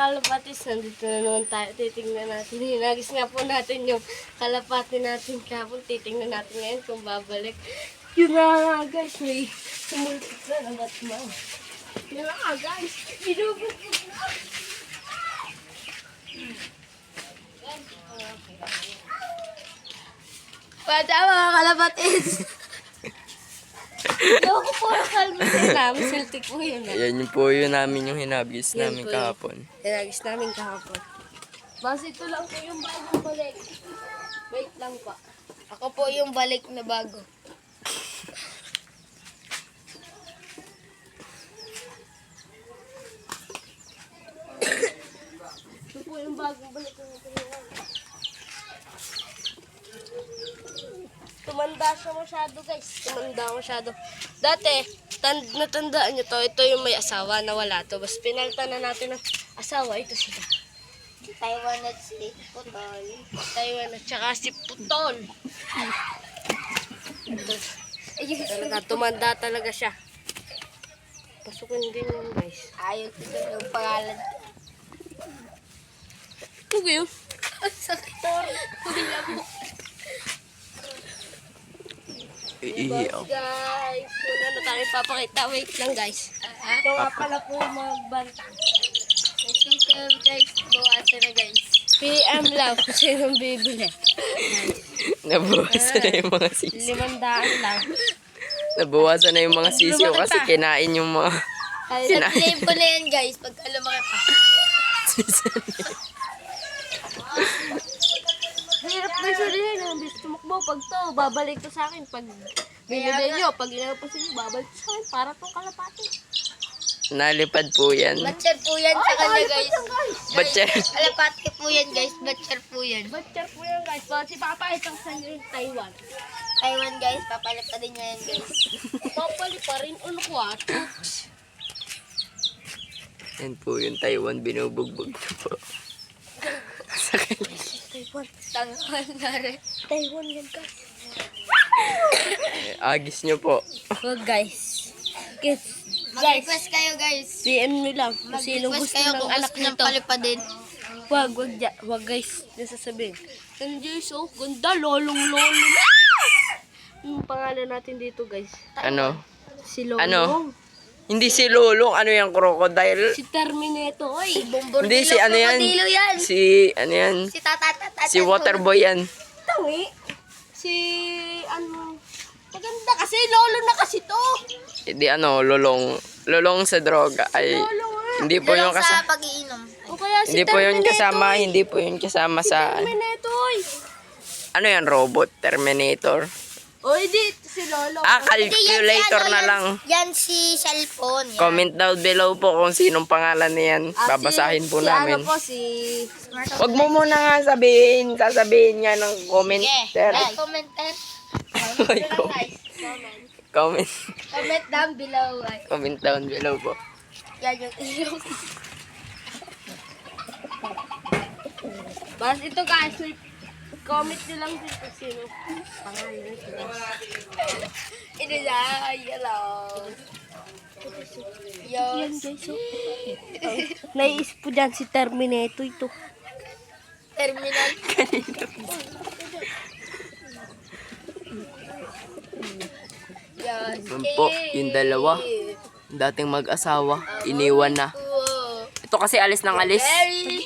kalapatis, nandito na naman tayo. Titingnan natin. Hinagis nga po natin yung kalapati natin kahapon. Titingnan natin ngayon kung babalik. Yun na nga guys, may sumulpit na ng Batman. Yun na nga guys, binubukbuk na. Pada mga kalapatis. Yung po yung kalbutin namin, siltik po yun. Ayan yung po yun namin yung hinagis Yan namin po kahapon. Hinagis namin kahapon. Basta ito lang po yung bagong balik. Wait lang pa. Ako po yung balik na bago. Ito po yung bagong balik na natin. Tumanda siya masyado guys. Tumanda masyado. Dati, natandaan nyo to. Ito yung may asawa na wala to. Bas pinalitan na natin ng asawa. Ito sila. Taiwan at si Putol. Taiwan at saka si Putol. Talaga, tumanda talaga siya. Pasukin din yun guys. Ayaw ko doon yung pangalan. Ito yun. Ang sakit. Hula mo. Iiyaw. Guys, wala na tayo papakita. Wait lang guys. Ito nga pala po magbanta. Guys, bawasan na guys. PM lang kung sinong bibili. Nabawasan na yung mga sisiw. 500 lang. Nabawasan na yung mga sisiw kasi kinain yung mga Save ko na yan guys, pagka lumaki pa. Hirap na sabihin. Hindi tumakbo. Pag to, babalik to sa akin. Pag binili nyo, pag inapasin nyo, babalik to sa akin. Para tong kalapati. Nalipad po yan. Batcher po yan sa kanya guys. Batcher. Alapati po yan guys, batcher po yan. Batcher po yan guys. Bakit si Papa itong sa inyo yung Taiwan. Taiwan guys, papalap pa din niya yan guys. Papali pa rin. Ano ko Yan po yung Taiwan, binubugbog na po. Taiwan. Tangan na rin. Taiwan yan guys. Agis nyo po. Wag guys. Kids. Mag-request kayo guys. PM nyo lang kung sino Mag-request gusto kayo ng kung anak gusto niyang nito. palipadin. Wag guys. Yung sasabihin. And Jace, oh, ganda. Lolong-lolo na. Yung pangalan natin dito guys. Ano? Si Lolong. Ano? Hindi si Lolong. Ano yung crocodile? Si Terminator. Oy. Hindi si ano yan? Krokodilo yan. Si ano yan? Si Tata. Si Waterboy yan. Tangi. Si ano. Maganda kasi. Lolo na kasi to. Hindi ano, lolong sa droga. Ay, Lolo nga. hindi po yung Sa kasama. pag-iinom. O kaya si Hindi po yun Terminator. kasama, hindi po yun kasama sa Terminator. Oy. ano yan, robot, Terminator. O hindi. Si Lolo. Calculator na lang. Yan si cellphone. Yan. Comment down below po kung sinong pangalan niyan. Babasahin po si namin. Ano po si. Wag mo muna nga sabihin, sasabihin niya ng commenter. Like, commenter. Ay, comment. Comment down below. Comment down below po. Yan yung ilong. Bas ito guys. Comment nyo lang dito sino pangalan nito. Ito na. Hello. Yan guys. Naiisip po dyan si Terminator ito. Terminal. Yan. Yun po, yung dalawa. Dating mag-asawa, iniwan na. Wow. Ito kasi alis ng alis. Very